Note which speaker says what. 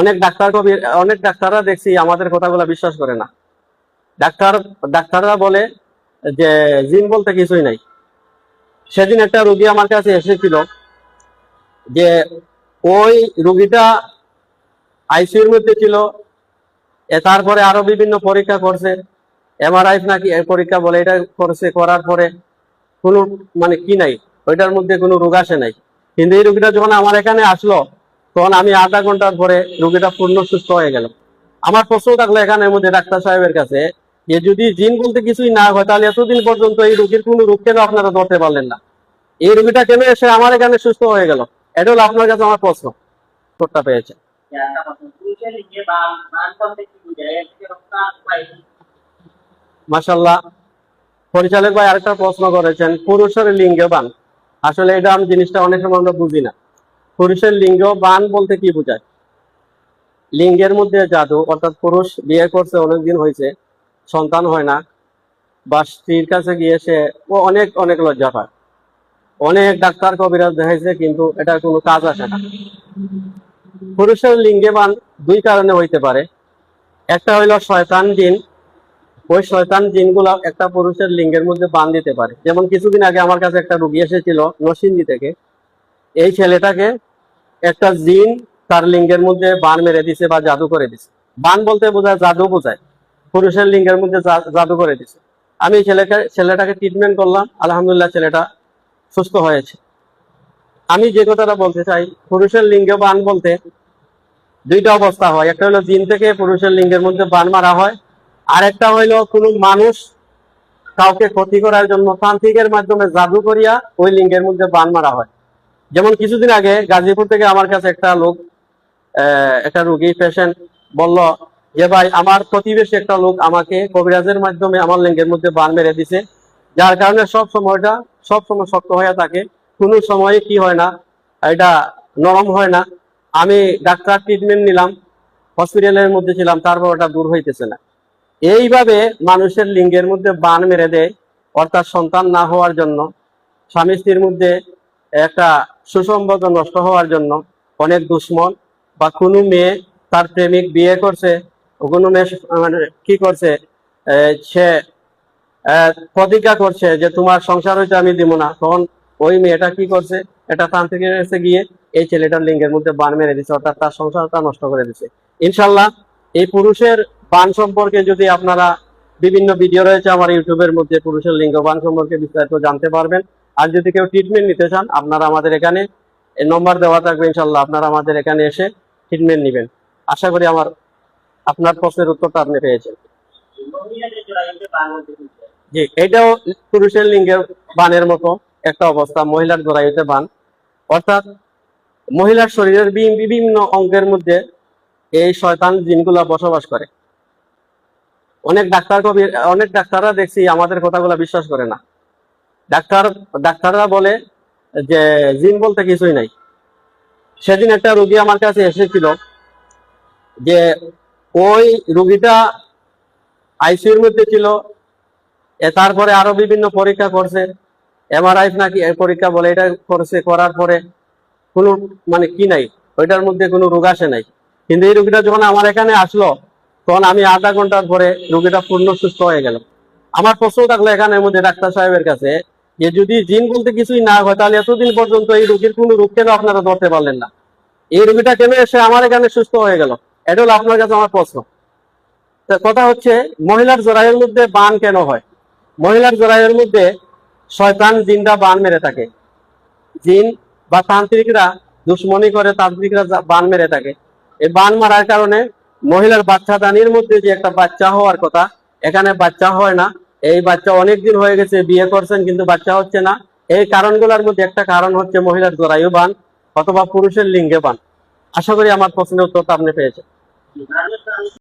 Speaker 1: অনেক ডাক্তাররা দেখছি আমাদের কথাগুলো বিশ্বাস করে না। ডাক্তাররা বলে যে জিন বলতে কিছুই নাই। সেদিন একটা রোগী আমার কাছে এসেছিল, যে ওই রোগীটা আইসিইউর মধ্যে ছিল। তারপরে আরো বিভিন্ন পরীক্ষা করছে, এমআরআই নাকি পরীক্ষা বলে, এটা করছে, করার পরে কোনো কি নাই, ওইটার মধ্যে কোনো রোগ আসে নাই। কিন্তু এই রোগীটা যখন আমার এখানে আসলো, তখন আমি আধা ঘন্টার পরে রোগীটা পূর্ণ সুস্থ হয়ে গেল। আমার প্রশ্ন থাকলো এখানের মধ্যে ডাক্তার সাহেবের কাছে, যে যদি জিন বলতে কিছুই না হয়, তাহলে এতদিন পর্যন্ত এই রোগীর কোনো রোগ কেন আপনারা ধরতে পারলেন না? এই রোগীটা কেন এসে আমার এখানে সুস্থ হয়ে গেল? এটা হলো আপনার কাছে আমার প্রশ্ন। উত্তরটা পেয়েছে। মাশাআল্লাহ, পরিচালক ভাই আরেকটা প্রশ্ন করেছেন, পুরুষের লিঙ্গে বান। আসলে এটা আমি জিনিসটা অনেক সময় আমরা বুঝি না। পুরুষের লিঙ্গ বান বলতে কি বোঝায়? লিঙ্গের মধ্যে জাদু, অর্থাৎ পুরুষ বিয়ে করছে, অনেকদিন হয়েছে, সন্তান হয় না, বা স্ত্রীর কাছে গিয়ে সে অনেক অনেক লজ্জা পায়। অনেক ডাক্তার কবিরাজ দেখাইছে, কিন্তু এটা কোনো কাজ আসে না। পুরুষের লিঙ্গে বান দুই কারণে হইতে পারে। একটা হইলো শয়তান জিন। ওই শয়তান জিনগুলা একটা পুরুষের লিঙ্গের মধ্যে বান দিতে পারে। যেমন কিছুদিন আগে আমার কাছে একটা রোগী এসেছিল নরসিংদী থেকে। এই ছেলেটাকে একটা জিন তার লিঙ্গের মধ্যে বান মেরে দিছে বা জাদু করে দিছে। বান বলতে বোঝায় জাদু বোঝায়, পুরুষের লিঙ্গের মধ্যে জাদু করে দিছে। আমি ছেলেটাকে ট্রিটমেন্ট করলাম, আলহামদুলিল্লাহ ছেলেটা সুস্থ হয়েছে। আমি যে কথাটা বলতে চাই, পুরুষের লিঙ্গে বান বলতে দুইটা অবস্থা হয়। একটা হলো জিন থেকে পুরুষের লিঙ্গের মধ্যে বান মারা হয়, আর একটা হইলো কোনো মানুষ কাউকে ক্ষতি করার জন্য তান্ত্রিকের মাধ্যমে জাদু করিয়া ওই লিঙ্গের মধ্যে বান মারা হয়। যেমন কিছুদিন আগে গাজীপুর থেকে আমার কাছে একটা রোগী পেশেন্ট বলল যে ভাই, আমার প্রতিবেশী একটা লোক আমাকে কবিরাজের মাধ্যমে আমার লিঙ্গের মধ্যে বান মেরে দিছে, যার কারণে সব সময় শক্ত হয়ে থাকে, কোনো সময় কি হয় না, এটা নরম হয় না। আমি ডাক্তার ট্রিটমেন্ট নিলাম, হসপিটালের মধ্যে ছিলাম, তারপর ওটা দূর হইতেছে না। এইভাবে মানুষের লিঙ্গের মধ্যে বান মেরে দেয়, অর্থাৎ সন্তান না হওয়ার জন্য, স্বামী স্ত্রীর মধ্যে একটা সুসম্পর্ক নষ্ট হওয়ার জন্য। অনেক দুশ্মন বা কোনো মেয়ে তার প্রেমিক বিয়ে করছে, কোনো মেয়ে কি করছে, সে প্রতিজ্ঞা করছে যে তোমার সংসার হইতে আমি দিব না, তখন ওই মেয়েটা কি করছে, এটা তান্ত্রিকের কাছে গিয়ে এই ছেলেটার লিঙ্গের মধ্যে বান মেরে দিচ্ছে, অর্থাৎ তার সংসারটা নষ্ট করে দিচ্ছে। ইনশাল্লাহ এই পুরুষের বান সম্পর্কে যদি আপনারা, বিভিন্ন ভিডিও রয়েছে আমার ইউটিউবের মধ্যে, পুরুষের লিঙ্গ বান সম্পর্কে বিস্তারিত জানতে পারবেন। আর যদি কেউ ট্রিটমেন্ট নিতে চান, আপনারা আমাদের এখানে নম্বর দেওয়া থাকবে, ইনশাল্লাহ আপনারা আমাদের এখানে এসে ট্রিটমেন্ট নেবেন। আশা করি আপনার প্রশ্নের উত্তরটা আপনি পেয়েছেন। জি, এটাও পুরুষের লিঙ্গের বানের মতো একটা অবস্থা, মহিলার জরায়ুতে বান। অর্থাৎ মহিলার শরীরের বিভিন্ন অঙ্গের মধ্যে এই শয়তান জিনগুলা বসবাস করে। অনেক ডাক্তাররা দেখছি আমাদের কথাগুলো বিশ্বাস করে না। ডাক্তাররা বলে যে জিন বলতে কিছুই নাই। সেদিন একটা রোগী আমার কাছে এসেছিল, যে ওই রোগীটা আইসিইউর মধ্যে ছিল। তারপরে আরো বিভিন্ন পরীক্ষা করছে, এমআরআই নাকি পরীক্ষা বলে, এটা করছে, করার পরে কোনো কি নাই, ওইটার মধ্যে কোনো রোগ আসে নাই। কিন্তু এই রোগীটা যখন আমার এখানে আসলো, তখন আমি আধা ঘন্টার পরে রোগীটা পূর্ণ সুস্থ হয়ে গেল। আমার প্রশ্ন থাকলো এখানের মধ্যে ডাক্তার সাহেবের কাছে, যে যদি জিন বলতে কিছুই না হয়, তাহলে এতদিন পর্যন্ত এই রোগীর কোনো রোগ কেন আপনারা ধরতে পারলেন না? এই রোগীটা কেন এসে আমার এখানে সুস্থ হয়ে গেল? এটা হলো আপনার কাছে আমার প্রশ্ন। কথা হচ্ছে, মহিলার জরায়ুর মধ্যে বান কেন হয়? মহিলার জরায়ুর মধ্যে শয়তান জিনরা বান মেরে থাকে। জিন বা তান্ত্রিকরা দুশ্মনী করে, তান্ত্রিকরা বান মেরে থাকে। এই বান মারার কারণে মহিলার বাচ্চাদানির মধ্যে যে একটা বাচ্চা হওয়ার কথা, এখানে বাচ্চা হয় না। এই বাচ্চা অনেকদিন হয়ে গেছে, বিয়ে করছেন, কিন্তু বাচ্চা হচ্ছে না। এই কারণগুলোর মধ্যে একটা কারণ হচ্ছে মহিলার জরায়ু বান অথবা পুরুষের লিঙ্গে বান। আশা করি আমার প্রশ্নের উত্তরটা আপনি পেয়েছেন।